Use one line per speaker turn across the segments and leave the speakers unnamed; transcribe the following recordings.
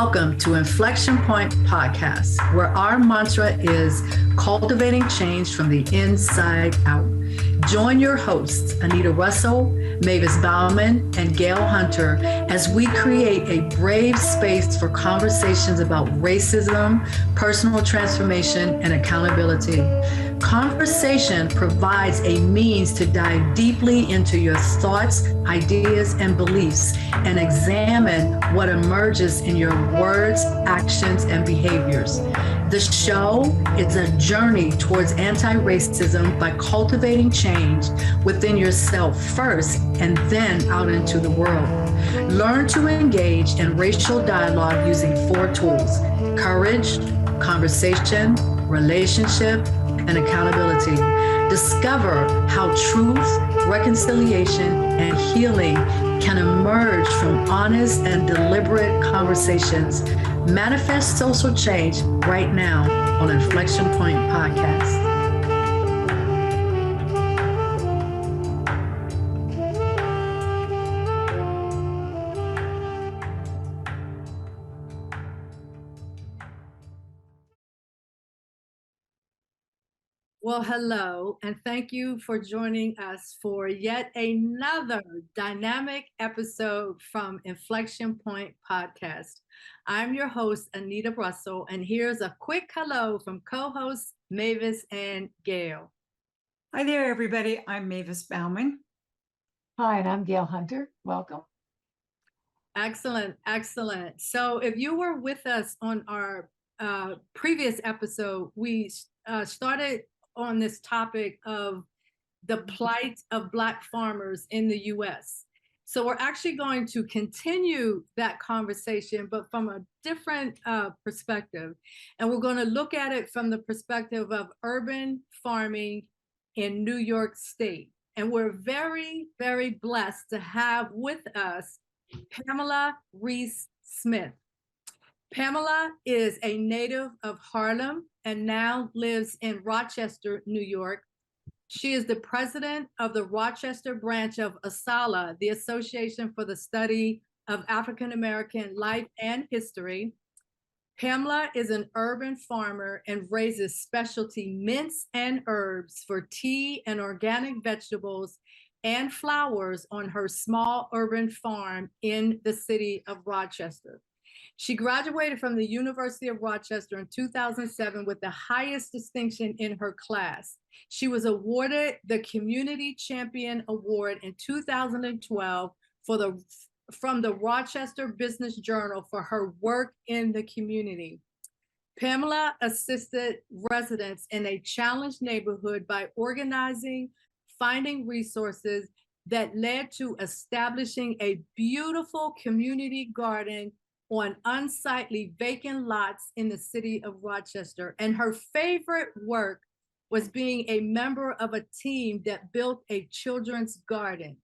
Welcome to Inflection Point Podcast, where our mantra is cultivating change from the inside out. Join your hosts, Anita Russell, Mavis Bauman, and Gail Hunter, as we create a brave space for conversations about racism, personal transformation, and accountability. Conversation provides a means to dive deeply into your thoughts, ideas, and beliefs, and examine what emerges in your words, actions, and behaviors. The show is a journey towards anti-racism by cultivating change within yourself first and then out into the world. Learn to engage in racial dialogue using 4 tools: courage, conversation, relationship, and accountability. Discover how truth, reconciliation, and healing can emerge from honest and deliberate conversations. Manifest social change right now on Inflection Point Podcast. Well, hello, and thank you for joining us for yet another dynamic episode from Inflection Point Podcast. I'm your host, Anita Russell, and here's a quick hello from co-hosts Mavis and Gail.
Hi there, everybody. I'm Mavis Bauman.
Hi, and I'm Gail Hunter. Welcome.
Excellent, excellent. So if you were with us on our previous episode, we started on this topic of the plight of Black farmers in the U.S. So we're actually going to continue that conversation, but from a different perspective. And we're going to look at it from the perspective of urban farming in New York State. And we're very, very blessed to have with us Pamela Reese Smith. Pamela is a native of Harlem and now lives in Rochester, New York. She is the president of the Rochester branch of ASALH, the Association for the Study of African American Life and History. Pamela is an urban farmer and raises specialty mints and herbs for tea and organic vegetables and flowers on her small urban farm in the city of Rochester. She graduated from the University of Rochester in 2007 with the highest distinction in her class. She was awarded the Community Champion Award in 2012 from the Rochester Business Journal for her work in the community. Pamela assisted residents in a challenged neighborhood by organizing, finding resources that led to establishing a beautiful community garden on unsightly vacant lots in the city of Rochester. And her favorite work was being a member of a team that built a children's garden.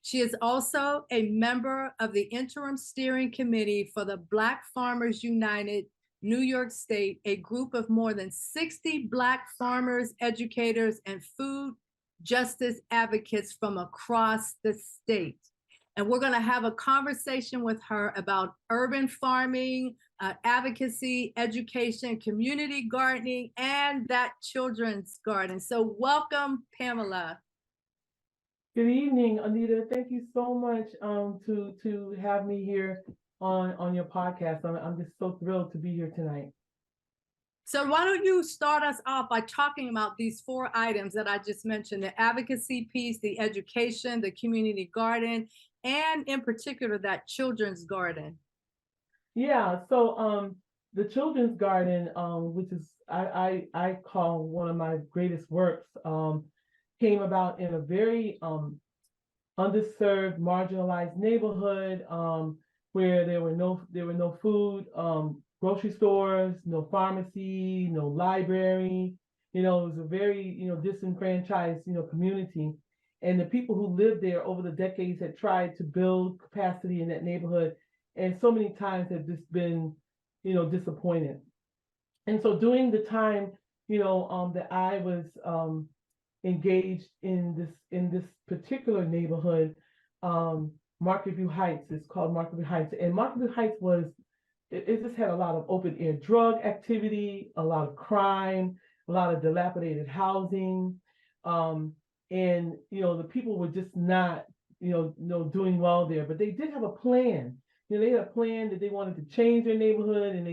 She is also a member of the Interim Steering Committee for the Black Farmers United New York State, a group of more than 60 Black farmers, educators, and food justice advocates from across the state. And we're going to have a conversation with her about urban farming, advocacy, education, community gardening, and that children's garden. So welcome, Pamela.
Good evening, Anita. Thank you so much to have me here on your podcast. I'm just so thrilled to be here tonight.
So why don't you start us off by talking about these 4 items that I just mentioned: the advocacy piece, the education, the community garden, and in particular, that children's garden.
Yeah, so the children's garden, which is I call one of my greatest works, came about in a very underserved, marginalized neighborhood where there were no food, grocery stores, no pharmacy, no library. It was a very disenfranchised community. And the people who lived there over the decades had tried to build capacity in that neighborhood, and so many times have just been, disappointed. And so during the time, that I was engaged in this particular neighborhood, Market View Heights, it's called Market View Heights, and Market View Heights was it just had a lot of open air drug activity, a lot of crime, a lot of dilapidated housing. And, the people were just not, doing well there, but they did have a plan. They had a plan that they wanted to change their neighborhood, and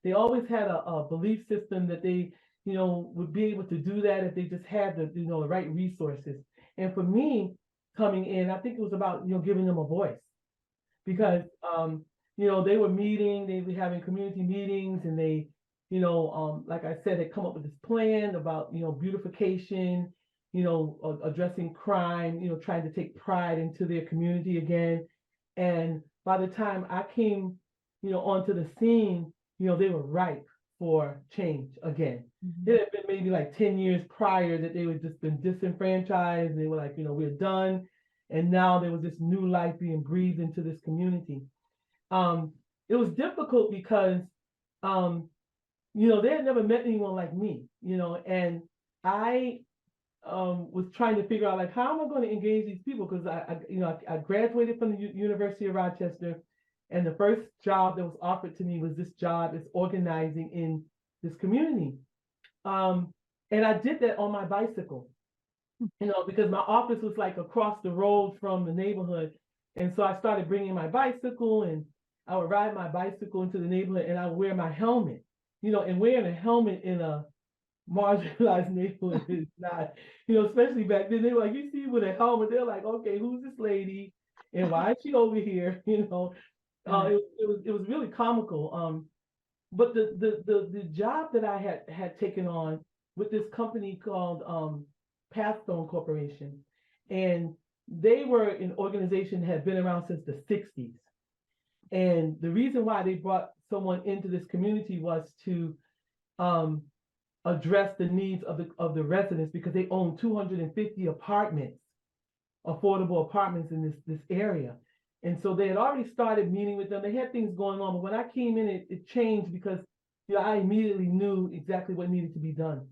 they always had a belief system that they, would be able to do that if they just had the, the right resources. And for me, coming in, I think it was about, giving them a voice, because, they were meeting, they were having community meetings, and they, like I said, had come up with this plan about, beautification, addressing crime, trying to take pride into their community again. And by the time I came, onto the scene, they were ripe for change again.
Mm-hmm.
It had been maybe like 10 years prior that they were just been disenfranchised. And they were like, we're done. And now there was this new life being breathed into this community. It was difficult because, they had never met anyone like me, and I was trying to figure out, like, how am I going to engage these people? Because I graduated from the University of Rochester, and the first job that was offered to me was this job as organizing in this community. And I did that on my bicycle, because my office was like across the road from the neighborhood. And so I started bringing my bicycle, and I would ride my bicycle into the neighborhood, and I would wear my helmet, and wearing a helmet in a marginalized neighborhood is not, especially back then. They were like, you see with a helmet, they're like, okay, who's this lady and why is she over here? It was really comical. But the job that I had taken on with this company called Pathstone Corporation, and they were an organization that had been around since the 60s. And the reason why they brought someone into this community was to address the needs of the residents, because they own 250 apartments, affordable apartments in this area. And so they had already started meeting with them. They had things going on, but when I came in, it changed, because I immediately knew exactly what needed to be done.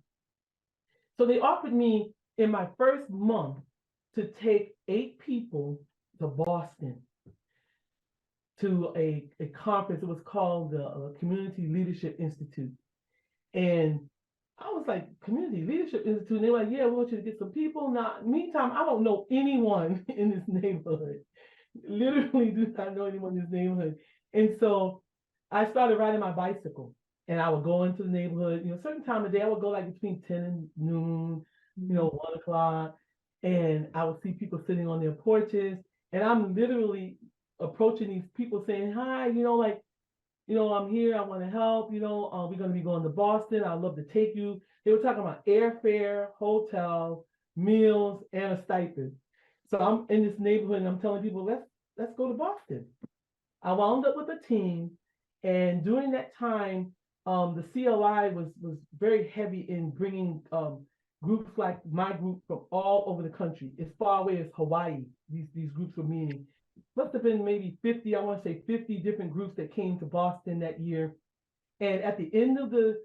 So they offered me in my first month to take 8 people to Boston to a conference. It was called the Community Leadership Institute. And I was like, Community Leadership Institute? And they were like, yeah, we want you to get some people. Now, meantime, I don't know anyone in this neighborhood. Literally do not know anyone in this neighborhood. And so I started riding my bicycle, and I would go into the neighborhood, certain time of day. I would go like between 10 and noon, 1 o'clock, and I would see people sitting on their porches, and I'm literally approaching these people saying, hi, I'm here, I want to help, we're going to be going to Boston, I'd love to take you. They were talking about airfare, hotel, meals, and a stipend. So I'm in this neighborhood, and I'm telling people, let's go to Boston. I wound up with a team, and during that time, the CLI was very heavy in bringing groups like my group from all over the country, as far away as Hawaii. These groups were meeting. Must have been maybe 50, I want to say 50 different groups that came to Boston that year. And at the end of the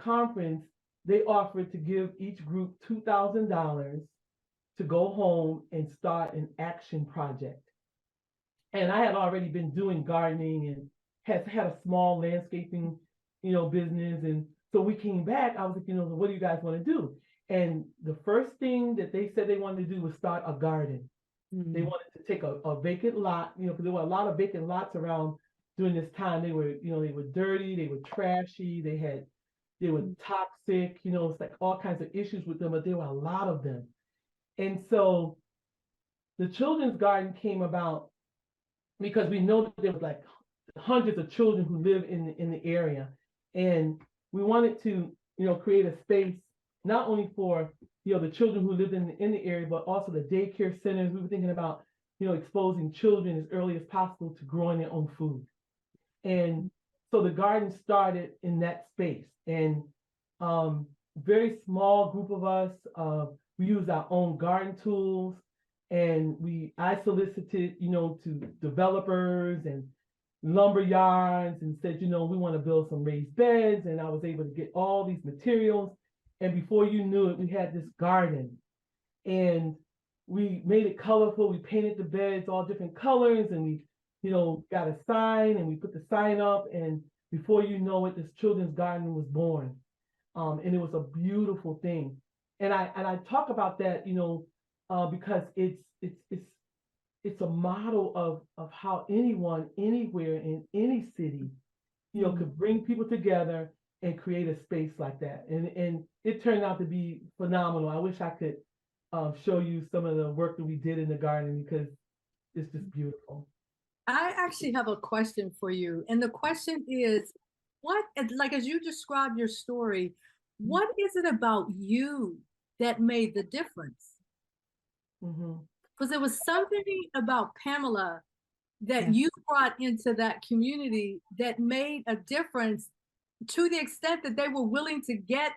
conference, they offered to give each group $2,000 to go home and start an action project. And I had already been doing gardening and had a small landscaping, business. And so we came back. I was like, what do you guys want to do? And the first thing that they said they wanted to do was start a garden. Mm-hmm. They wanted to take a vacant lot, because there were a lot of vacant lots around during this time. They were, they were dirty, they were trashy, they were toxic, it's like all kinds of issues with them, but there were a lot of them. And so the children's garden came about because we know that there was like hundreds of children who live in the area. And we wanted to, create a space not only for, the children who lived in the area, but also the daycare centers. We were thinking about, exposing children as early as possible to growing their own food. And so the garden started in that space. And very small group of us, we used our own garden tools, and I solicited, to developers and lumber yards and said, we want to build some raised beds. And I was able to get all these materials. And before you knew it, we had this garden, and we made it colorful. We painted the beds all different colors, and we, got a sign, and we put the sign up, and before you know it, this children's garden was born. And it was a beautiful thing. And I talk about that, because it's a model of how anyone, anywhere, in any city, could bring people together and create a space like that. And it turned out to be phenomenal. I wish I could show you some of the work that we did in the garden, because it's just beautiful.
I actually have a question for you. And the question is, like as you describe your story, what is it about you that made the difference? Because there was something about Pamela that you brought into that community that made a difference, to the extent that they were willing to get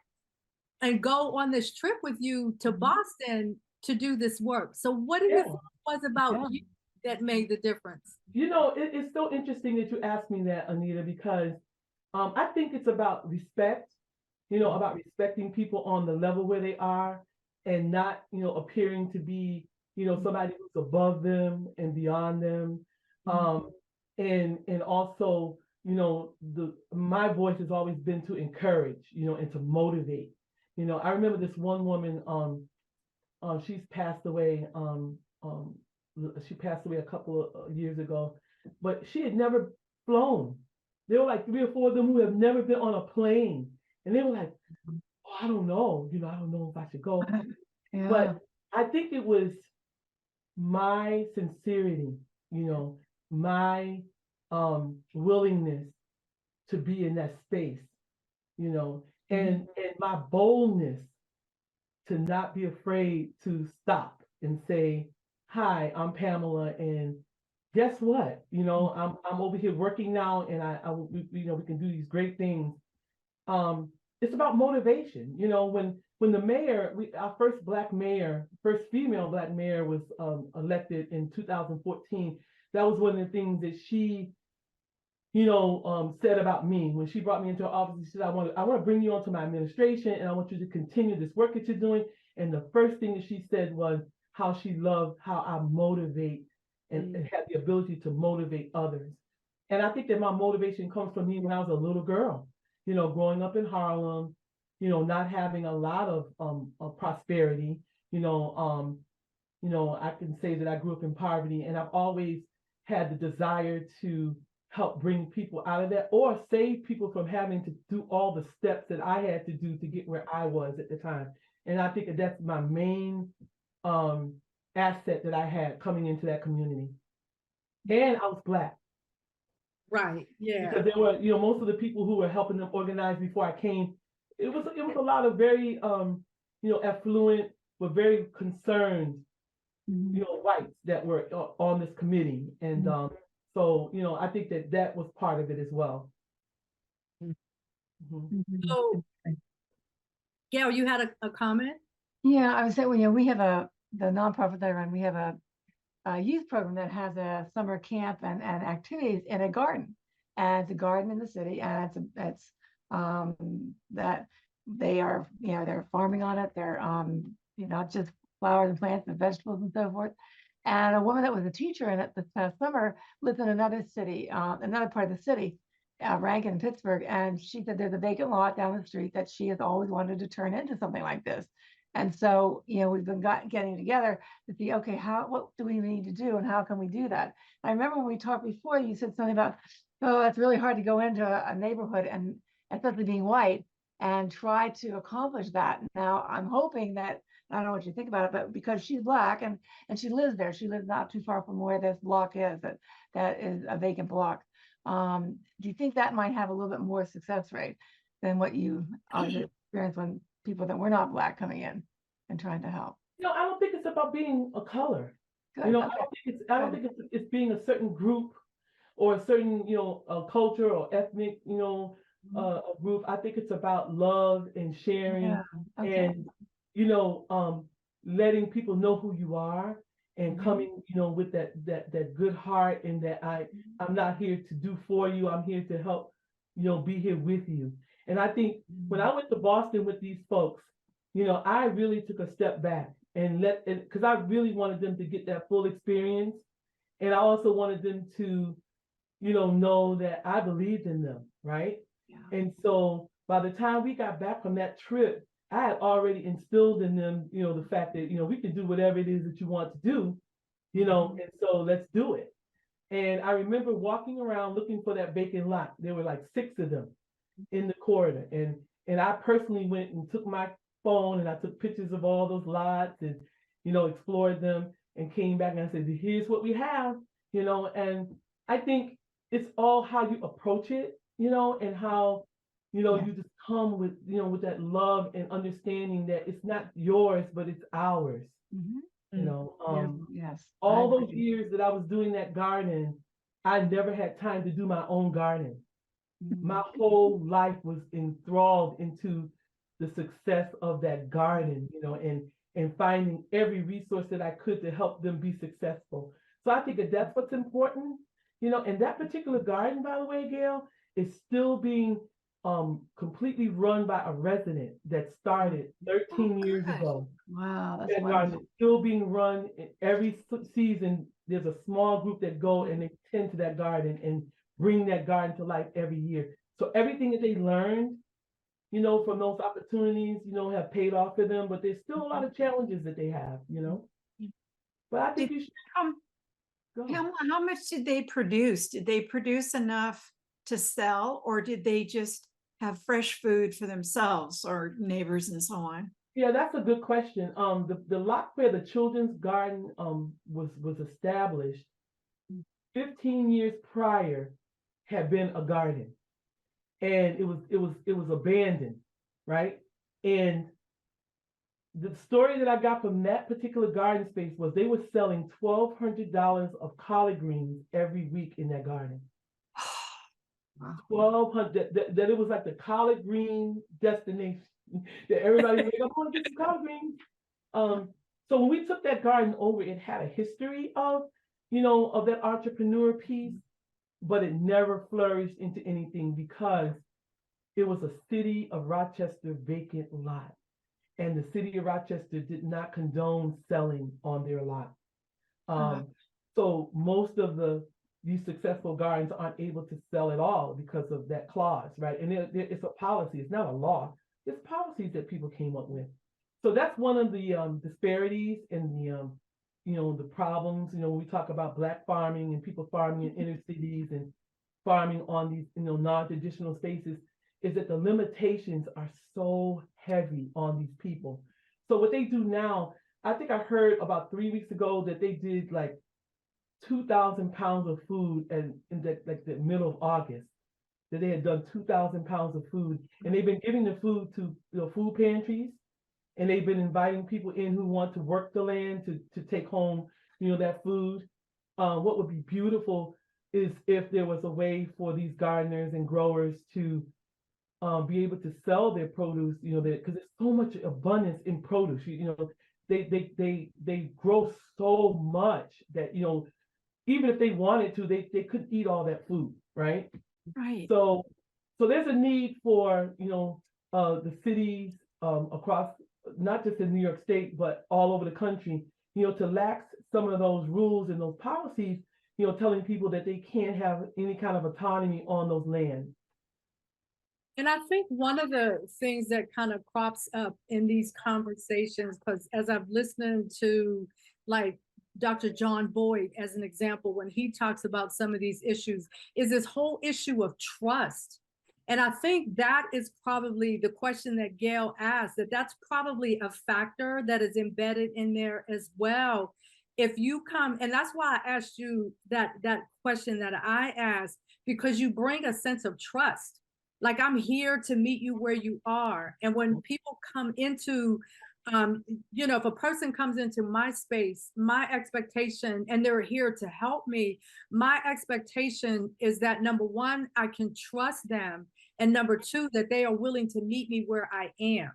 and go on this trip with you to Boston to do this work. So what do you think was about you that made the difference?
It's so interesting that you asked me that, Anita, because I think it's about respect, about respecting people on the level where they are, and not, appearing to be, somebody who's above them and beyond them. And also, my voice has always been to encourage, and to motivate. I remember this one woman, she's passed away. She passed away a couple of years ago, but she had never flown. There were like 3 or 4 of them who have never been on a plane, and they were like, "Oh, I don't know, I don't know if I should go." But I think it was my sincerity, my willingness to be in that space, and my boldness to not be afraid to stop and say, "Hi, I'm Pamela, and guess what? I'm over here working now, and we can do these great things." It's about motivation. When the mayor, our first female Black mayor was elected in 2014. That was one of the things that she, said about me when she brought me into her office. She said, "I want to bring you onto my administration, and I want you to continue this work that you're doing." And the first thing that she said was how she loved how I motivate and have the ability to motivate others. And I think that my motivation comes from me when I was a little girl, growing up in Harlem, not having a lot of prosperity. I can say that I grew up in poverty, and I've always had the desire to help bring people out of that, or save people from having to do all the steps that I had to do to get where I was at the time. And I think that that's my main asset that I had coming into that community. And I was Black.
Right. Yeah.
Because there were, most of the people who were helping them organize before I came, it was a lot of very, affluent, but very concerned, whites that were on this committee. And so, I think that was part of it as well.
So, Gail, you had a comment?
Yeah, I would say, we have the nonprofit that I run, we have a youth program that has a summer camp and activities in a garden. And it's a garden in the city, and it's that they are, they're farming on it. They're, not just flowers and plants, but vegetables and so forth. And a woman that was a teacher in it this past summer lives in another city, another part of the city, Rankin, Pittsburgh. And she said there's a vacant lot down the street that she has always wanted to turn into something like this. And so, we've been getting together to see, okay, what do we need to do, and how can we do that? I remember when we talked before, you said something about, oh, it's really hard to go into a neighborhood, and especially being white, and try to accomplish that. Now, I'm hoping that, I don't know what you think about it, but because she's Black and she lives there, she lives not too far from where this block is, that is a vacant block. Do you think that might have a little bit more success rate than what you experienced when people that were not Black coming in and trying to help?
I don't think it's about being a color.
Good,
I
okay.
don't think it's being a certain group or a certain, a culture or ethnic, a group. I think it's about love and sharing, and, letting people know who you are, and coming, with that good heart, and that I'm not here to do for you. I'm here to help, be here with you. And I think when I went to Boston with these folks, I really took a step back and because I really wanted them to get that full experience. And I also wanted them to, know that I believed in them, right?
Yeah.
And so by the time we got back from that trip, I had already instilled in them, the fact that, we can do whatever it is that you want to do, and so let's do it. And I remember walking around looking for that vacant lot. There were like 6 of them in the corridor. And I personally went and took my phone and I took pictures of all those lots and, explored them and came back and I said, here's what we have, and I think it's all how you approach it, and how,
Yeah.
you just come with, with that love and understanding that it's not yours, but it's ours,
Mhm.
Yes. I
all those
agree.
years that I was doing that garden, I never had time to do my own garden. My whole life was enthralled into the success of that garden, and finding every resource that I could to help them be successful. So I think that that's what's important, and that particular garden, by the way, Gail, is still being completely run by a resident that started 13 years
good.
ago.
Wow, that's
That garden
wonderful.
is still being run every season. There's a small group that go and they tend to that garden and bring that garden to life every year. So everything that they learned, from those opportunities, have paid off for them, but there's still a lot of challenges that they have, But I think
Did-
you should
Um,
go.
how much did they produce? Did they produce enough to sell, or did they just have fresh food for themselves or neighbors and so on?
Yeah, that's a good question. The lot where the children's garden was established 15 years prior had been a garden, and it was abandoned, right? And the story that I got from that particular garden space was they were selling $1,200 of collard greens every week in that garden.
Wow.
1,200, that it was like the collard green destination that everybody was like, I want to get some collard greens. So when we took that garden over, it had a history of, of that entrepreneur piece, but it never flourished into anything because it was a City of Rochester vacant lot. And the City of Rochester did not condone selling on their lot. So most of these successful gardens aren't able to sell at all because of that clause, right? And it's a policy, it's not a law, it's policies that people came up with. So that's one of the disparities and the problems, when we talk about Black farming and people farming in inner cities and farming on these, non-traditional spaces, is that the limitations are so heavy on these people. So what they do now, I think I heard about 3 weeks ago that they did like 2,000 pounds of food and in the middle of August, that they had done 2,000 pounds of food, and they've been giving the food to food pantries, and they've been inviting people in who want to work the land to take home, that food. What would be beautiful is if there was a way for these gardeners and growers to be able to sell their produce, because there's so much abundance in produce. They grow so much that even if they wanted to, they couldn't eat all that food, right?
Right.
So there's a need for the cities across, not just in New York State, but all over the country, to lax some of those rules and those policies, telling people that they can't have any kind of autonomy on those lands.
And I think one of the things that kind of crops up in these conversations, because as I've listened to like Dr. John Boyd as an example, when he talks about some of these issues, is this whole issue of trust. And I think that is probably the question that Gail asked, that's probably a factor that is embedded in there as well. If you come, and that's why I asked you that question that I asked, because you bring a sense of trust. Like, I'm here to meet you where you are. And when people come into, if a person comes into my space, my expectation, and they're here to help me, my expectation is that, number one, I can trust them. And number two, that they are willing to meet me where I am.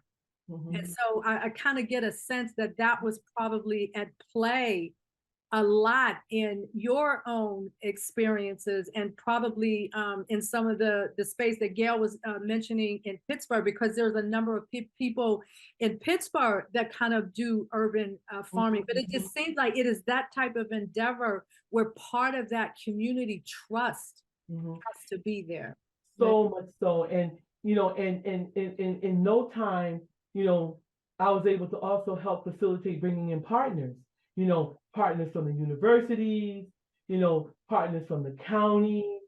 And so I kind of get a sense that was probably at play a lot in your own experiences and probably in some of the space that Gail was mentioning in Pittsburgh, because there's a number of people in Pittsburgh that kind of do urban farming, but it just seems like it is that type of endeavor where part of that community trust has to be there.
So much so. And, you know, and in no time, you know, I was able to also help facilitate bringing in partners, you know, partners from the universities, you know, partners from the county,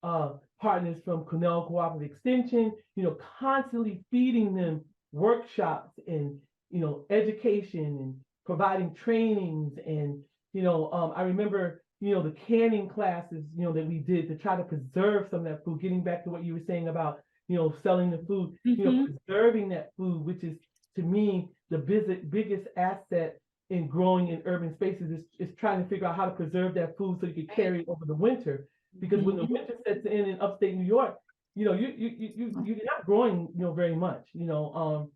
partners from Cornell Cooperative Extension, you know, constantly feeding them workshops and, you know, education and providing trainings. And, you know, I remember, you know, the canning classes, you know, that we did to try to preserve some of that food, getting back to what you were saying about, you know, selling the food, you know, preserving that food, which is, to me, the biggest asset in growing in urban spaces is trying to figure out how to preserve that food so you can carry it over the winter. Because when the winter sets in upstate New York, you know, you're not growing, you know, very much. You know,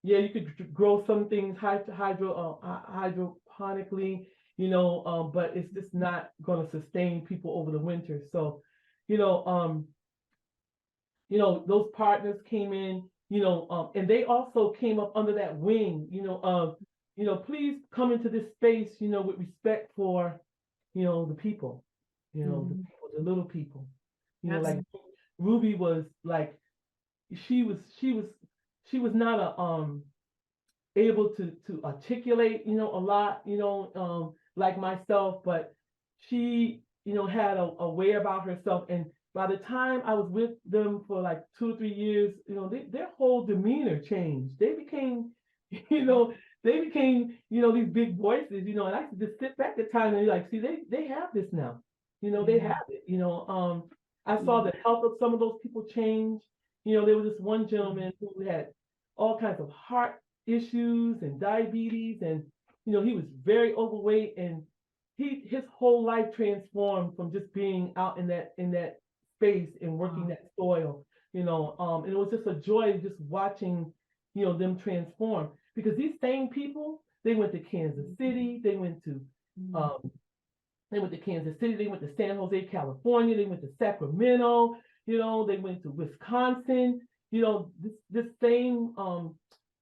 yeah, you could grow some things hydroponically, you know, but it's just not going to sustain people over the winter. So, you know, those partners came in, you know, and they also came up under that wing, you know, please come into this space, you know, with respect for, you know, the people, you know, the people, the little people, you know, like Ruby was like, she was not able to articulate, you know, a lot, you know, like myself, but she, you know, had a way about herself. And by the time I was with them for like 2 or 3 years, you know, their whole demeanor changed. They became, you know, these big voices, you know, and I could just sit back at times and be like, see, they have this now, you know, they have it, you know. I saw the health of some of those people change. You know, there was this one gentleman who had all kinds of heart issues and diabetes, and, you know, he was very overweight, and his whole life transformed from just being out in that space and working that soil, you know, and it was just a joy just watching, you know, them transform, because these same people, they went to Kansas City, they went to Kansas City, they went to San Jose, California, they went to Sacramento, you know, they went to Wisconsin, you know, this same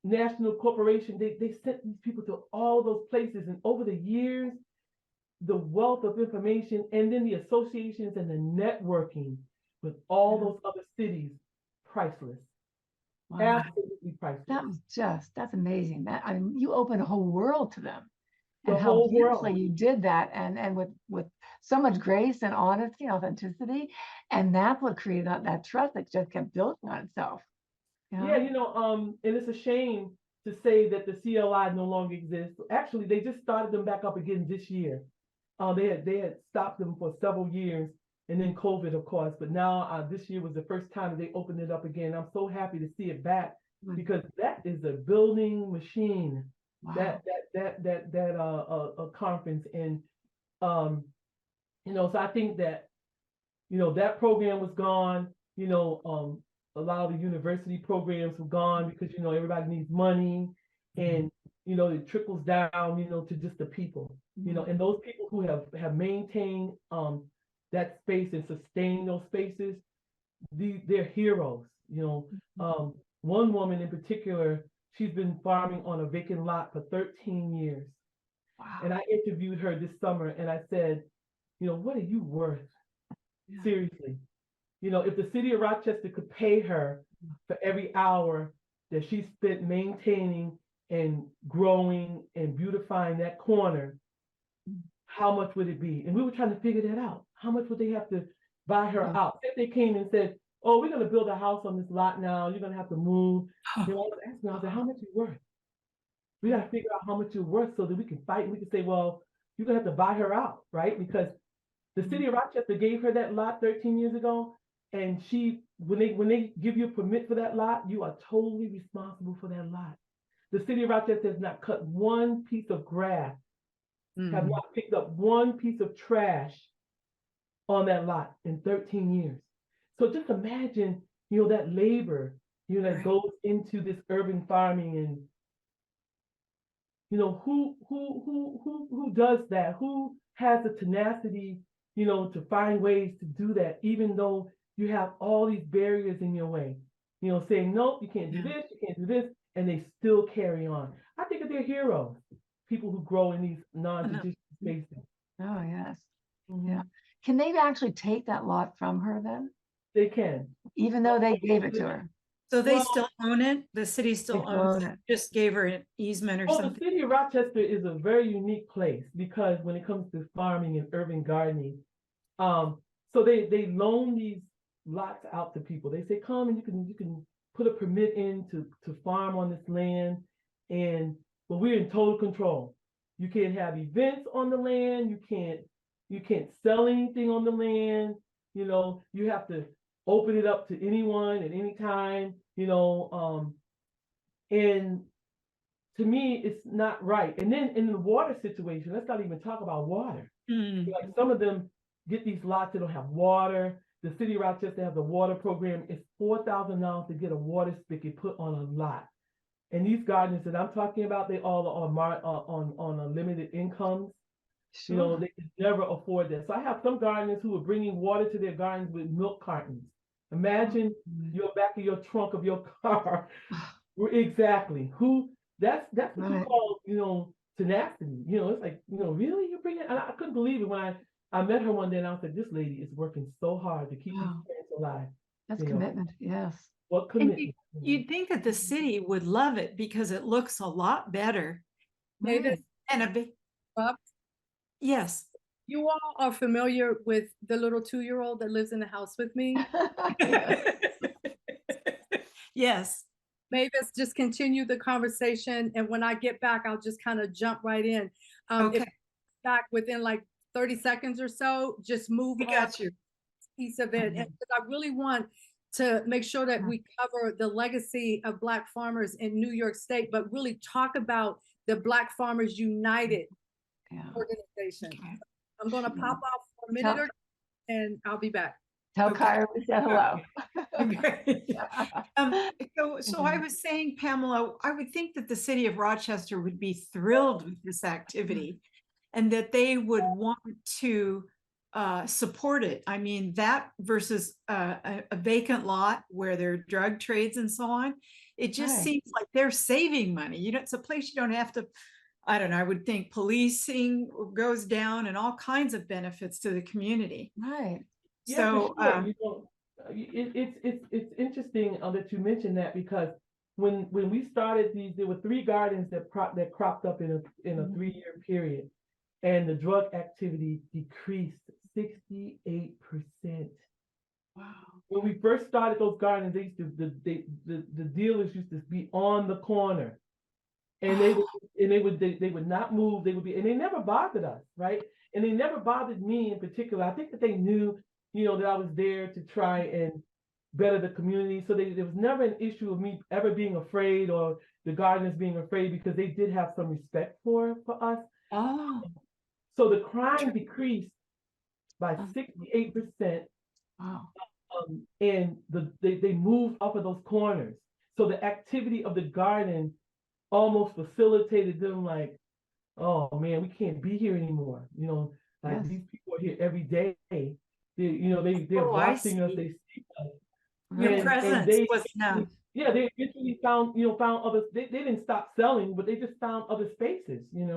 national corporation, they sent these people to all those places, and over the years, the wealth of information, and then the associations and the networking with all those other cities, priceless.
Wow.
Absolutely priceless.
That's amazing. That, I mean, you opened a whole world to them.
The
And how
whole
beautifully
world.
you did that, and with so much grace and honesty and authenticity. And that's what created that trust that just kept building on itself.
Yeah, you know, and it's a shame to say that the CLI no longer exists. Actually, they just started them back up again this year. They had stopped them for several years, and then COVID, of course. But now this year was the first time that they opened it up again. I'm so happy to see it back, because that is a building machine. Wow. That conference, and you know, so I think that, you know, that program was gone. You know, a lot of the university programs were gone because, you know, everybody needs money, and, you know, it trickles down, you know, to just the people, you know, and those people who have maintained that space and sustained those spaces, they're heroes, you know. One woman in particular, she's been farming on a vacant lot for 13 years. Wow. And I interviewed her this summer, and I said, you know, what are you worth? Yeah. Seriously. You know, if the city of Rochester could pay her for every hour that she spent maintaining and growing and beautifying that corner, how much would it be? And we were trying to figure that out. How much would they have to buy her out? If they came and said, oh, we're going to build a house on this lot now, you're going to have to move. You know, I was asking, I was like, how much are you worth? We got to figure out how much you're worth so that we can fight, and we can say, well, you're going to have to buy her out, right? Because the city of Rochester gave her that lot 13 years ago, and when they give you a permit for that lot, you are totally responsible for that lot. The city of Rochester has not cut one piece of grass, have not picked up one piece of trash on that lot in 13 years. So just imagine, you know, that labor, you know, that goes into this urban farming, and, you know, who does that? Who has the tenacity, to find ways to do that, even though you have all these barriers in your way, saying, nope, you can't do this, you can't do this, and they still carry on. I think that they're heroes, people who grow in these non-traditional spaces.
Oh, yes.
Mhm.
Yeah. Can they actually take that lot from her then?
They can.
Even though they gave it to her?
So they
Well,
still own it? The city still
They
owns
own
it,
it.
just gave her an easement or
the
something?
city of Rochester is a very unique place because when it comes to farming and urban gardening, so they loan these lots out to people. They say, come and you can put a permit in to farm on this land, but we're in total control. You can't have events on the land. You can't sell anything on the land. You have to open it up to anyone at any time. And to me, it's not right. And then in the water situation, let's not even talk about water.
Hmm.
Like some of them get these lots that don't have water. The city of Rochester has a water program. It's $4,000 to get a water spigot put on a lot. And these gardeners that I'm talking about, they all are on a limited incomes.
Sure.
They can never afford that. So I have some gardeners who are bringing water to their gardens with milk cartons. Imagine your back of your trunk of your car. Exactly. That's what you
Right.
call, tenacity. It's like, really, you bring it? And I couldn't believe it when I met her one day and I was like, this lady is working so hard to keep these
Wow.
plants alive.
That's commitment. Yes.
What
And
commitment?
you'd think that the city would love it because it looks a lot better.
David,
And a big,
Bob,
yes.
you all are familiar with the little 2-year-old that lives in the house with me.
Yes.
Mavis, just continue the conversation, and when I get back, I'll just kind of jump right in.
Okay.
If back within like 30 seconds or so, just move
I
on
got you.
piece of it. And 'cause I really want to make sure that we cover the legacy of Black farmers in New York State, but really talk about the Black Farmers United organization.
Okay.
I'm going to pop off for a minute or two, and I'll be back.
Tell
Okay.
Kyra we said hello.
Okay. So I was saying, Pamela, I would think that the city of Rochester would be thrilled with this activity and that they would want to support it. I mean, that versus a vacant lot where there are drug trades and so on, it just
Right.
seems like they're saving money. It's a place you don't have to, I don't know, I would think policing goes down and all kinds of benefits to the community.
Right.
Yeah,
So,
for sure. It's interesting that you mentioned that because when we started these, there were 3 gardens that cropped up in a 3-year period, and the drug activity decreased 68%.
Wow.
When we first started those gardens, the dealers used to be on the corner, and they would not move. And they never bothered us, right? And they never bothered me in particular. I think that they knew, that I was there to try and better the community. So there was never an issue of me ever being afraid or the gardeners being afraid, because they did have some respect for us.
oh,
So the crime decreased by 68%.
Wow.
And they moved off of those corners. So the activity of the garden almost facilitated them, like, oh man, we can't be here anymore. Like
Yes.
these people are here every day. They're
Oh, I
watching us.
see.
They see us.
Your
And
presence
they
was enough.
yeah, they eventually found other. They didn't stop selling, but they just found other spaces. And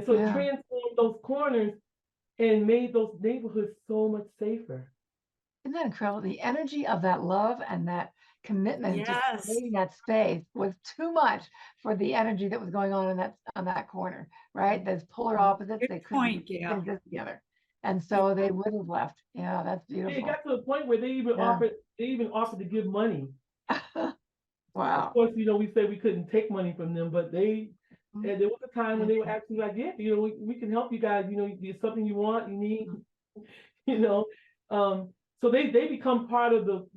so it
Yeah.
transformed those corners and made those neighborhoods so much safer.
Isn't that incredible? The energy of that love and that commitment to
Yes.
creating that space was too much for the energy that was going on in that corner, right? Those polar opposites,
Good
they couldn't
point, Gail.
exist together. And so they would have left. Yeah, that's
It
beautiful.
got to a point where they even
Yeah.
offered to give money. Of
Wow.
course, we said we couldn't take money from them, but there was a time when they were actually like, yeah, we can help you guys. There's something you want, you need, So they become part of the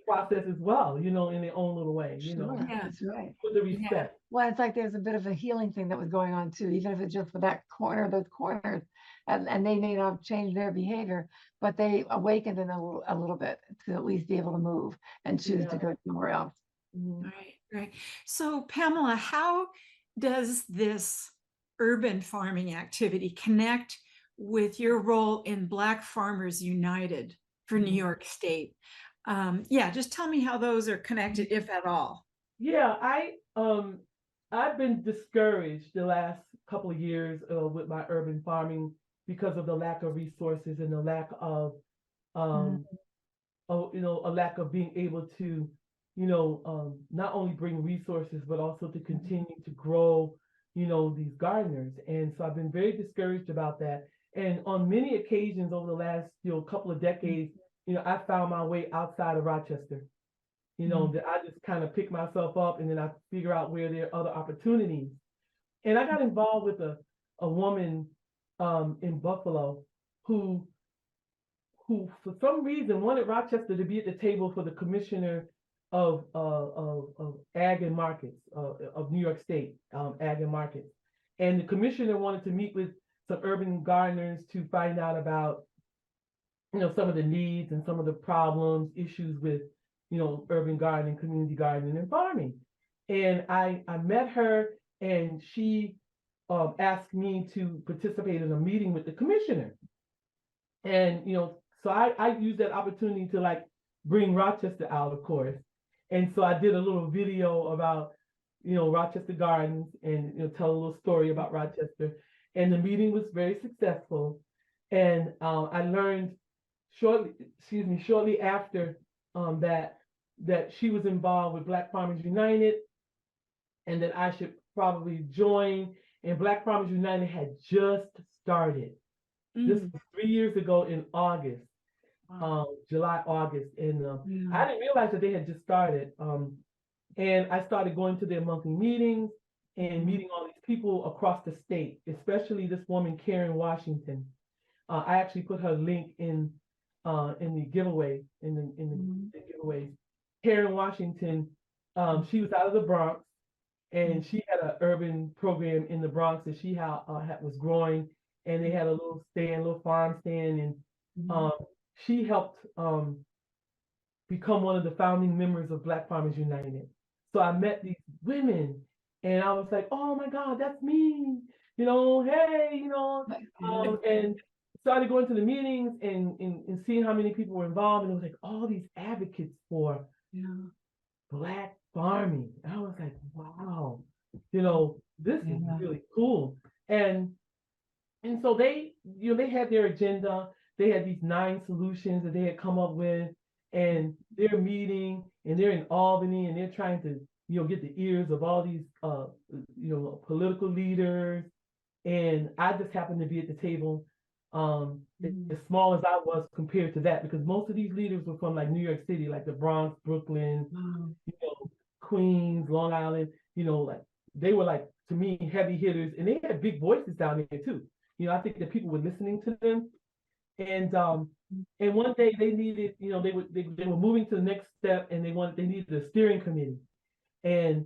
process as well, in their own little way,
Sure.
Yeah.
That's right.
with the respect.
Well, it's like there's a bit of a healing thing that was going on too, even if it's just for that corner, those corners, and they may not have changed their behavior, but they awakened in a little bit to at least be able to move and choose to go somewhere else.
Mhm.
Right. So Pamela, how does this urban farming activity connect with your role in Black Farmers United for New York State. Yeah, just tell me how those are connected, if at all.
Yeah, I've been discouraged the last couple of years with my urban farming because of the lack of resources and the lack of a lack of being able to, not only bring resources, but also to continue to grow, these gardeners. And so I've been very discouraged about that. And on many occasions over the last, couple of decades, I found my way outside of Rochester, that I just kind of pick myself up and then I figure out where there are other opportunities. And I got involved with a woman in Buffalo who for some reason wanted Rochester to be at the table for the commissioner of ag and markets of New York State, ag and markets. And the commissioner wanted to meet with some urban gardeners to find out about, some of the needs and some of the problems, issues with, urban gardening, community gardening, and farming. And I met her, and she asked me to participate in a meeting with the commissioner. And, so I used that opportunity to like bring Rochester out, of course. And so I did a little video about, Rochester Gardens and, tell a little story about Rochester. And the meeting was very successful. And I learned shortly after that she was involved with Black Farmers United and that I should probably join. And Black Farmers United had just started. This was 3 years ago in August. July, August, and I didn't realize that they had just started. And I started going to their monthly meetings and meeting all these people across the state, especially this woman, Karen Washington. I actually put her link in the giveaway, in the giveaways. Karen Washington, she was out of the Bronx, and she had an urban program in the Bronx that she was growing, and they had a little farm stand, and she helped become one of the founding members of Black Farmers United. So I met these women and I was like, oh my God, that's me, hey, and started going to the meetings and seeing how many people were involved. And it was like all these advocates for Black farming. And I was like, wow, this is really cool. And so they, they had their agenda. They had these 9 solutions that they had come up with, and they're meeting, and they're in Albany, and they're trying to, get the ears of all these, political leaders. And I just happened to be at the table, as small as I was compared to that, because most of these leaders were from like New York City, like the Bronx, Brooklyn, Queens, Long Island, like they were like, to me, heavy hitters, and they had big voices down there too. I think that people were listening to them. And one day they needed, they were moving to the next step, and they needed a steering committee. And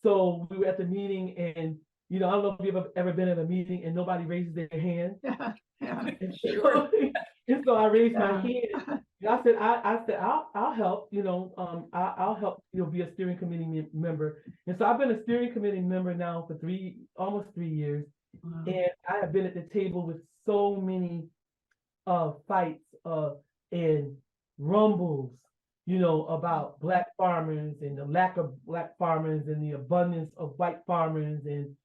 so we were at the meeting, and I don't know if you've ever been at a meeting and nobody raises their hand. And so I raised my hand. And I said, I'll help. I'll help. Be a steering committee member. And so I've been a steering committee member now for almost 3 years, and I have been at the table with so many fights and rumbles, about Black farmers and the lack of Black farmers and the abundance of white farmers, and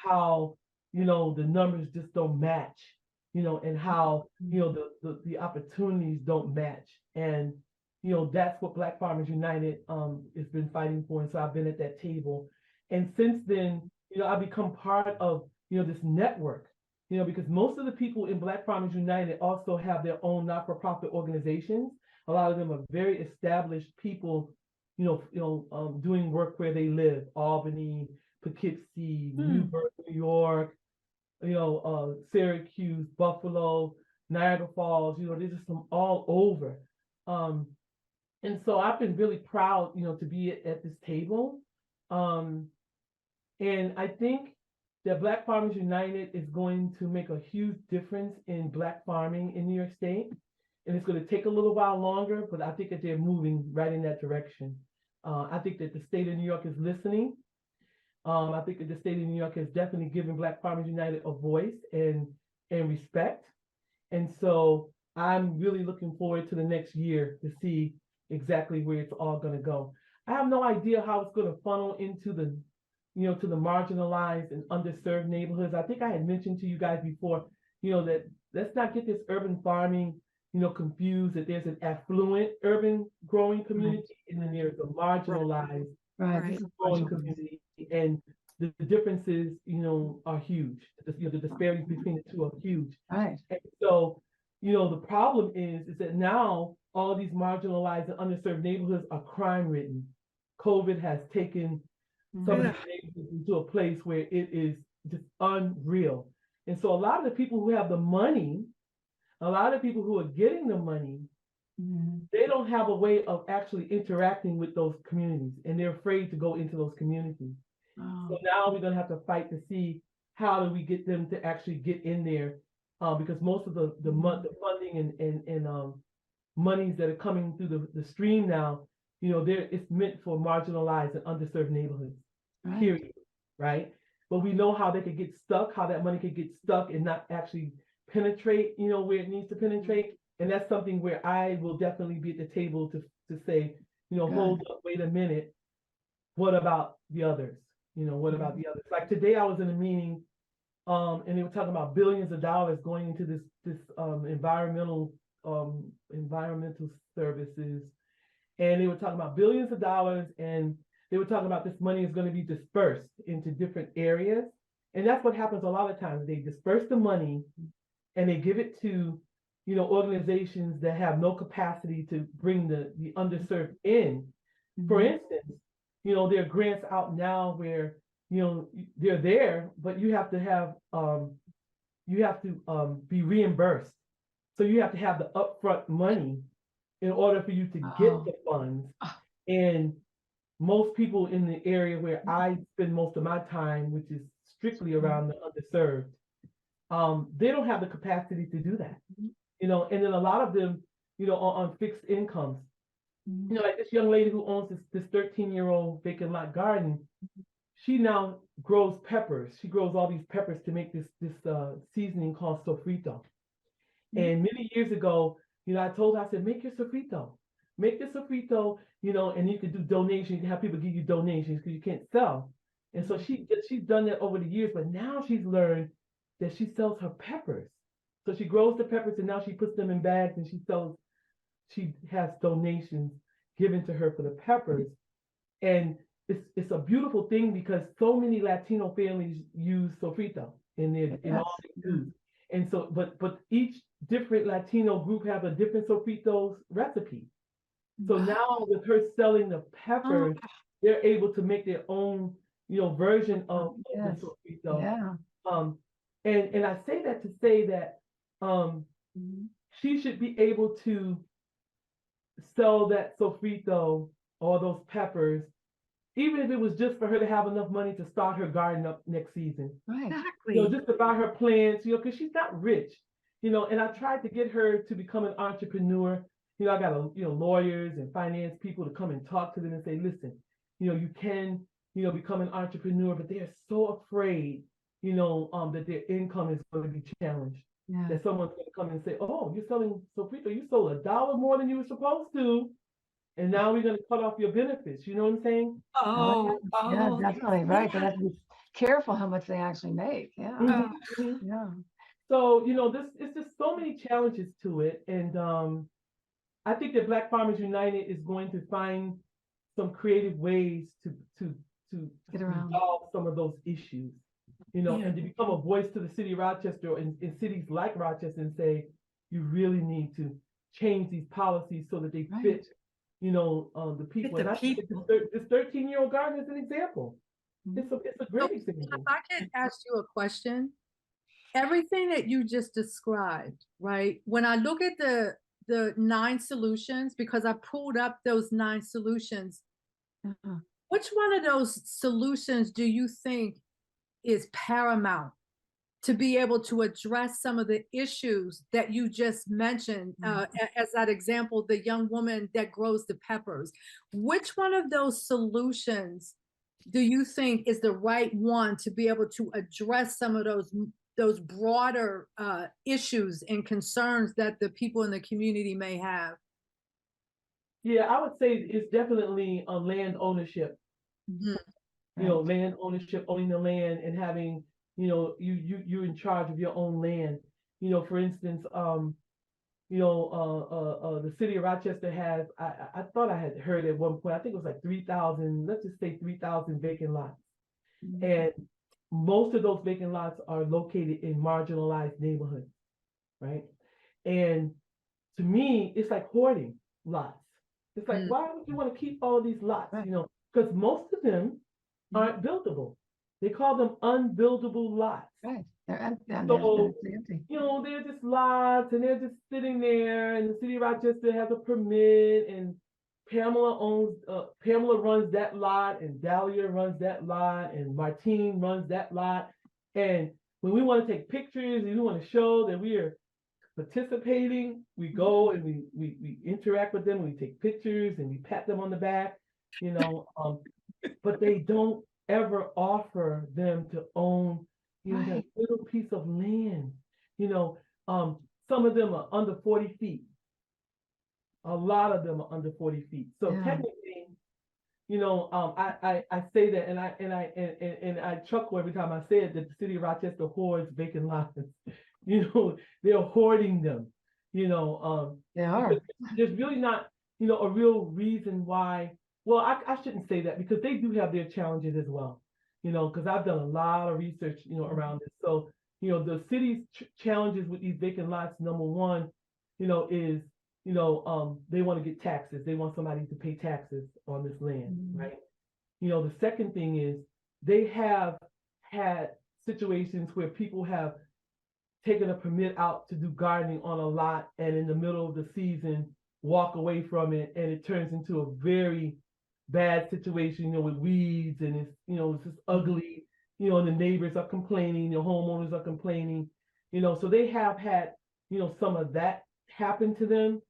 how the numbers just don't match, and how the opportunities don't match. And that's what Black Farmers United has been fighting for. And so I've been at that table, and since then, I've become part of this network. Because most of the people in Black Farmers United also have their own not-for-profit organizations. A lot of them are very established people, doing work where they live: Albany, Poughkeepsie, Newburgh, New York, Syracuse, Buffalo, Niagara Falls. There's just some all over. And so I've been really proud, to be at this table. And I think that Black Farmers United is going to make a huge difference in Black farming in New York State. And it's going to take a little while longer, but I think that they're moving right in that direction. I think that the state of New York is listening. I think that the state of New York has definitely given Black Farmers United a voice, and and respect. And so I'm really looking forward to the next year to see exactly where it's all going to go. I have no idea how it's going to funnel into the, to the marginalized and underserved neighborhoods. I think I had mentioned to you guys before, that let's not get this urban farming, confused, that there's an affluent urban growing community and then there's a marginalized
Right.
growing community. And the differences, are huge. The disparities between the two are huge.
Right.
And so, the problem is that now all these marginalized and underserved neighborhoods are crime ridden. COVID has taken some of these neighborhoods into a place where it is just unreal. And so a lot of the people who have the money, a lot of people who are getting the money, they don't have a way of actually interacting with those communities, and they're afraid to go into those communities. So now we're going to have to fight to see how do we get them to actually get in there, because most of the funding and monies that are coming through the stream now, it's meant for marginalized and underserved neighborhoods, period, right? But we know how they could get stuck, how that money could get stuck and not actually penetrate, where it needs to penetrate. And that's something where I will definitely be at the table to say, hold up, wait a minute, what about the others? What about the others? Like today I was in a meeting, and they were talking about billions of dollars going into this environmental services. And they were talking about billions of dollars, and they were talking about this money is going to be dispersed into different areas. And that's what happens a lot of times. They disperse the money and they give it to, organizations that have no capacity to bring the underserved in. For instance, there are grants out now where, they're there, but you have to have, be reimbursed. So you have to have the upfront money in order for you to get the funds. And most people in the area where I spend most of my time, which is strictly around the underserved, they don't have the capacity to do that. And then a lot of them, are on fixed incomes. Like this young lady who owns this 13-year-old vacant lot garden, she now grows peppers. She grows all these peppers to make this seasoning called sofrito. And many years ago, I told her, I said, make your sofrito. Make the sofrito, and you can do donations. You can have people give you donations because you can't sell. And so she's done that over the years, but now she's learned that she sells her peppers. So she grows the peppers and now she puts them in bags and she has donations given to her for the peppers. And it's a beautiful thing because so many Latino families use sofrito in all their foods. And so, but each different Latino group have a different sofrito recipe. So now with her selling the peppers, they're able to make their own, version of the sofrito. And I say that to say that she should be able to sell that sofrito or those peppers, even if it was just for her to have enough money to start her garden up next season.
Right.
Exactly.
Just to buy her plants, because she's not rich, and I tried to get her to become an entrepreneur. I got lawyers and finance people to come and talk to them and say, listen, you can, become an entrepreneur, but they are so afraid, that their income is going to be challenged.
Yeah.
That someone's going to come and say, oh, you're selling sofrito, you sold $1 more than you were supposed to, and now we're going to cut off your benefits. You know what I'm saying?
Yeah, definitely. Right. They have to be careful how much they actually make. Yeah. Yeah.
So, it's just so many challenges to it. And I think that Black Farmers United is going to find some creative ways to
Get around.
resolve some of those issues, and to become a voice to the city of Rochester and cities like Rochester and say, you really need to change these policies so that they fit, the people. And I think this 13-year-old garden is an example. It's a great example.
If I could ask you a question, everything that you just described, right? When I look at the 9 solutions, because I pulled up those 9 solutions, which one of those solutions do you think is paramount to be able to address some of the issues that you just mentioned? As that example, the young woman that grows the peppers. Which one of those solutions do you think is the right one to be able to address some of those those broader issues and concerns that the people in the community may have?
Yeah, I would say it's definitely a land ownership.
Mhm.
You know, land ownership, owning the land and having, you know, you're in charge of your own land. You know, for instance, the city of Rochester has, I thought I had heard at one point, I think it was like 3,000, let's just say 3,000 vacant lots. And most of those vacant lots are located in marginalized neighborhoods, right? And to me, it's like hoarding lots. It's like, why would you want to keep all these lots? You know, because most of them aren't buildable. They call them unbuildable lots.
Right. They're empty.
So,
They're empty.
you know, they're just lots and they're just sitting there, and the city of Rochester has a permit, and Pamela runs that lot, and Dahlia runs that lot, and Martine runs that lot. And when we want to take pictures and we want to show that we are participating, we go and we interact with them, we take pictures and we pat them on the back, you know, but they don't ever offer them to own, you know, that little piece of land. You know, some of them are under 40 feet. A lot of them are under 40 feet. So technically, you know, I say that, and I chuckle every time I say it, that the city of Rochester hoards vacant lots. You know, they're hoarding them. You know,
They are.
there's really not, you know, a real reason why. Well, I shouldn't say that, because they do have their challenges as well. You know, because I've done a lot of research, you know, around this. So, you know, the city's challenges with these vacant lots, number one, you know, is, you know, they want to get taxes. They want somebody to pay taxes on this land, right? You know, the second thing is they have had situations where people have taken a permit out to do gardening on a lot, and in the middle of the season walk away from it, and it turns into a very bad situation, you know, with weeds, and it's, you know, it's just ugly, you know, and the neighbors are complaining, the homeowners are complaining, you know, so they have had, you know, some of that happen to them.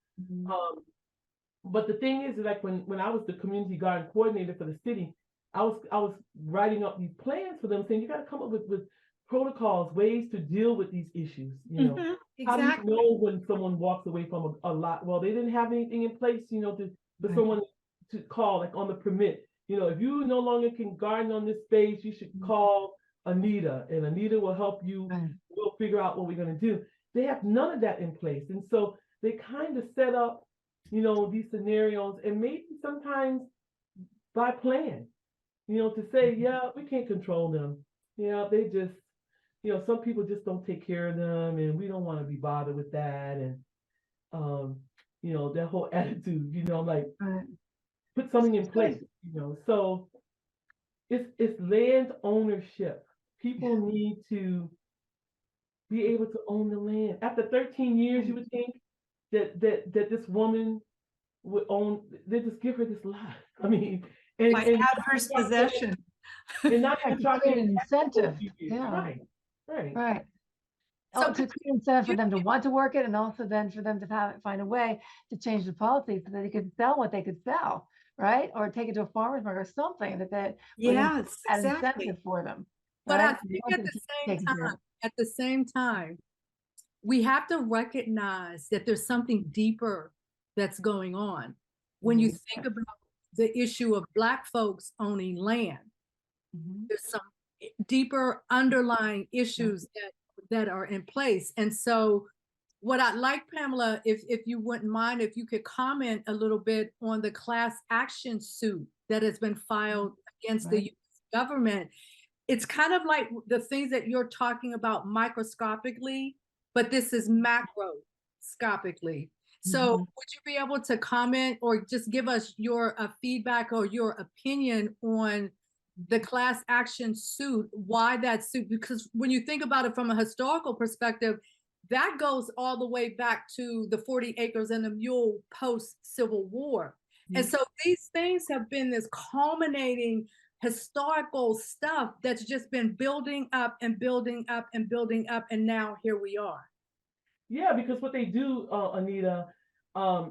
But the thing is, like when I was the community garden coordinator for the city, I was writing up these plans for them, saying you got to come up with protocols, ways to deal with these issues. You know, how do you know when someone walks away from a lot? Well, they didn't have anything in place, you know, for someone to call, like on the permit. You know, if you no longer can garden on this space, you should call Anita, and Anita will help you. We'll figure out what we're going to do. They have none of that in place, and so they kind of set up, you know, these scenarios, and maybe sometimes by plan, you know, to say, yeah, we can't control them. Yeah, they just, you know, some people just don't take care of them, and we don't want to be bothered with that. And, you know, that whole attitude, you know, like put something in place, you know. So it's land ownership. People need to be able to own the land. After 13 years, you would think that this woman would own, they just give her this lot. I mean, and
adverse possession.
And not have
create an incentive.
Right.
So to create incentive for them to want to work it, and also then for them to find a way to change the policy so that they could sell what they could sell, right? Or take it to a farmer's market or something that an incentive for them.
But I think at the same time, we have to recognize that there's something deeper that's going on. When you think about the issue of Black folks owning land, there's some deeper underlying issues that are in place. And so what I'd like, Pamela, if you wouldn't mind, if you could comment a little bit on the class action suit that has been filed against the US government. It's kind of like the things that you're talking about microscopically, but this is macroscopically. So would you be able to comment or just give us your feedback or your opinion on the class action suit, why that suit? Because when you think about it from a historical perspective, that goes all the way back to the 40 acres and a mule post-Civil War. And so these things have been this culminating historical stuff that's just been building up and building up and building up, and now here we are.
Yeah, because what they do, Anita,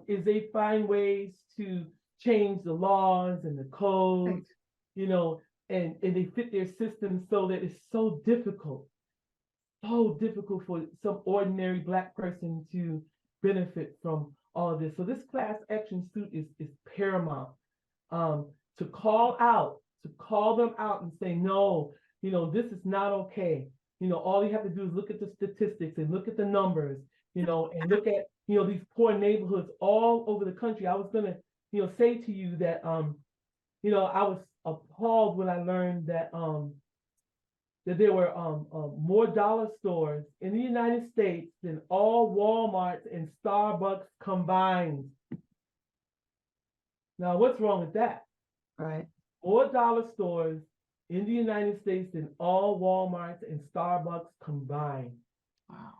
is they find ways to change the laws and the codes, you know, and they fit their system so that it's so difficult so difficult for some ordinary Black person to benefit from all of this. So this class action suit is paramount. To call them out and say, no, this is not okay. All you have to do is look at the statistics and look at the numbers, and look at, these poor neighborhoods all over the country. I was gonna, say to you that, I was appalled when I learned that there were more dollar stores in the United States than all Walmarts and Starbucks combined. Now, what's wrong with that?
Right.
More dollar stores in the United States than all Walmarts and Starbucks combined.
Wow.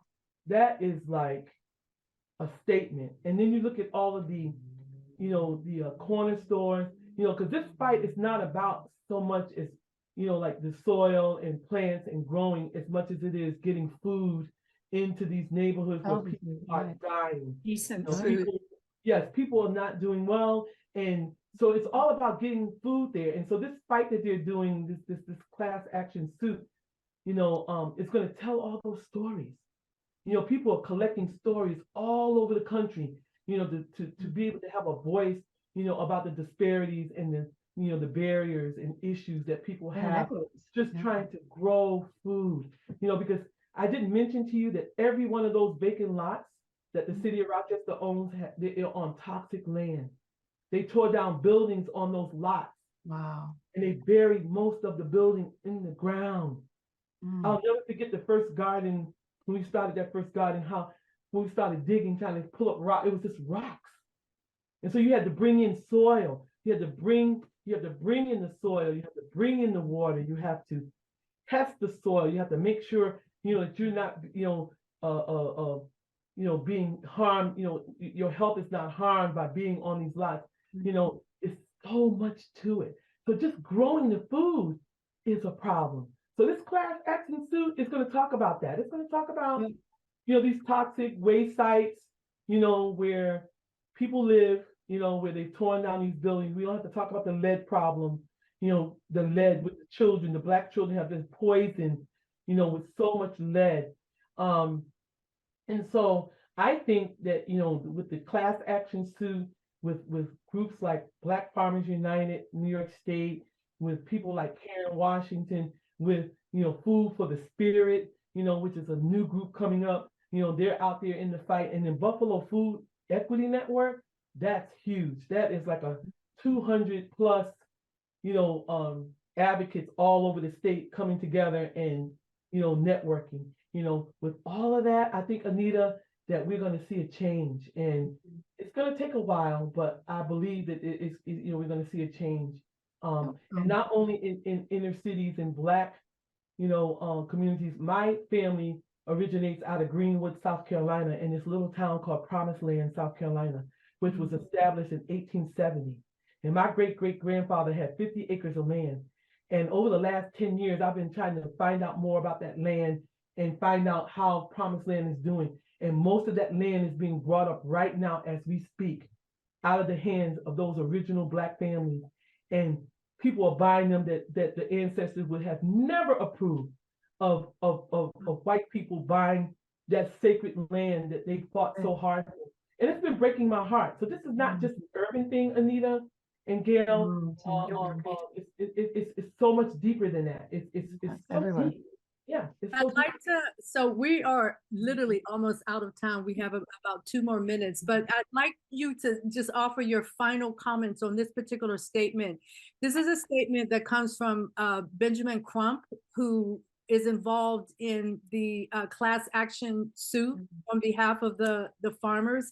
That is like a statement. And then you look at all of the, the corner stores, because this fight is not about so much as, like the soil and plants and growing as much as it is getting food into these neighborhoods where people are dying.
Decent
You know,
food.
people are not doing well. And so it's all about getting food there. And so this fight that they're doing, this class action suit, it's going to tell all those stories. People are collecting stories all over the country, to be able to have a voice, about the disparities and the barriers and issues that people have just trying to grow food, because I didn't mention to you that every one of those vacant lots that the city of Rochester owns, they're on toxic land. They tore down buildings on those lots.
Wow.
And they buried most of the building in the ground. I'll never forget the first garden, when we started that first garden, how when we started digging, trying to pull up rock, it was just rocks. And so you had to bring in soil. You had to bring in the soil. You have to bring in the water. You have to test the soil. You have to make sure, that you're not, being harmed. Your health is not harmed by being on these lots. It's so much to it. So just growing the food is a problem. So this class action suit is going to talk about that. It's going to talk about, these toxic waste sites, where people live, where they've torn down these buildings. We don't have to talk about the lead problem, the lead with the children. The Black children have been poisoned, with so much lead. And so I think that, with the class action suit, with groups like Black Farmers United, New York State, with people like Karen Washington, with, Food for the Spirit, which is a new group coming up, they're out there in the fight. And then Buffalo Food Equity Network, that's huge. That is like a 200 plus, advocates all over the state coming together and, networking, with all of that. I think, Anita, that we're going to see a change, and it's going to take a while, but I believe that we're going to see a change. And not only in inner cities and Black, communities. My family originates out of Greenwood, South Carolina, in this little town called Promised Land, South Carolina, which was established in 1870. And my great-great-grandfather had 50 acres of land. And over the last 10 years, I've been trying to find out more about that land and find out how Promised Land is doing. And most of that land is being brought up right now as we speak, out of the hands of those original Black families. And people are buying them that the ancestors would have never approved of white people buying that sacred land that they fought so hard for. And it's been breaking my heart. So this is not just an urban thing, Anita and Gail. It's so much deeper than that. It's so
everywhere.
deep. Yeah.
I'd like to, so we are literally almost out of time. We have about 2 more minutes, but I'd like you to just offer your final comments on this particular statement. This is a statement that comes from Benjamin Crump, who is involved in the class action suit on behalf of the farmers.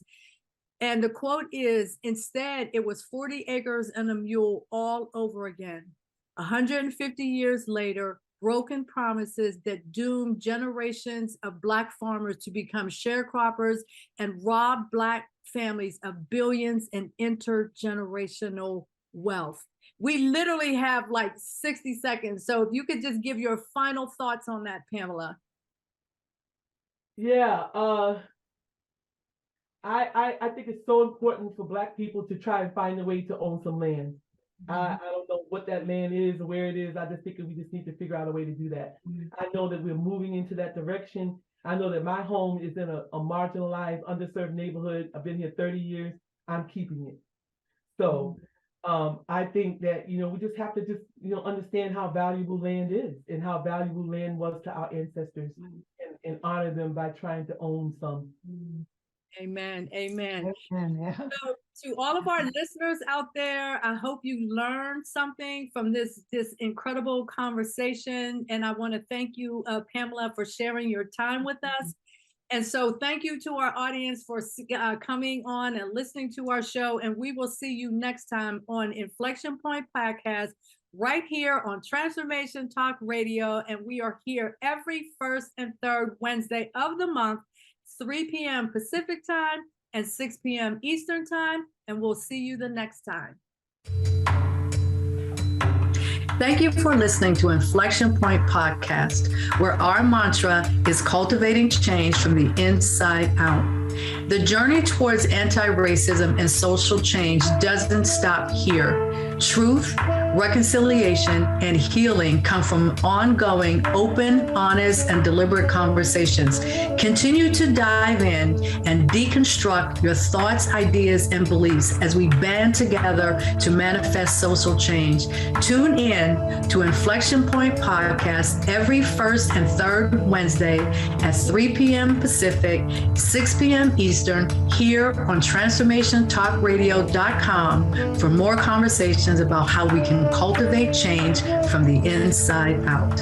And the quote is, instead, it was 40 acres and a mule all over again. 150 years later, broken promises that doomed generations of Black farmers to become sharecroppers and rob Black families of billions in intergenerational wealth. We literally have like 60 seconds. So if you could just give your final thoughts on that, Pamela.
Yeah, I think it's so important for Black people to try and find a way to own some land. I don't know what that land is or where it is. I just think we just need to figure out a way to do that. I know that we're moving into that direction. I know that my home is in a marginalized, underserved neighborhood. I've been here 30 years. I'm keeping it. So I think that, we just have to just, understand how valuable land is and how valuable land was to our ancestors and honor them by trying to own some.
Amen. Amen.
Yeah.
So to all of our listeners out there, I hope you learned something from this incredible conversation. And I want to thank you, Pamela, for sharing your time with us. And so thank you to our audience for coming on and listening to our show. And we will see you next time on Inflection Point Podcast, right here on Transformation Talk Radio. And we are here every first and third Wednesday of the month, 3 p.m. Pacific time and 6 p.m. Eastern time. And we'll see you the next time. Thank you for listening to Inflection Point Podcast, where our mantra is cultivating change from the inside out. The journey towards anti-racism and social change doesn't stop here. Truth, reconciliation, and healing come from ongoing, open, honest, and deliberate conversations. Continue to dive in and deconstruct your thoughts, ideas, and beliefs as we band together to manifest social change. Tune in to Inflection Point Podcast every first and third Wednesday at 3 p.m. Pacific, 6 p.m. Eastern, here on TransformationTalkRadio.com for more conversations about how we can cultivate change from the inside out.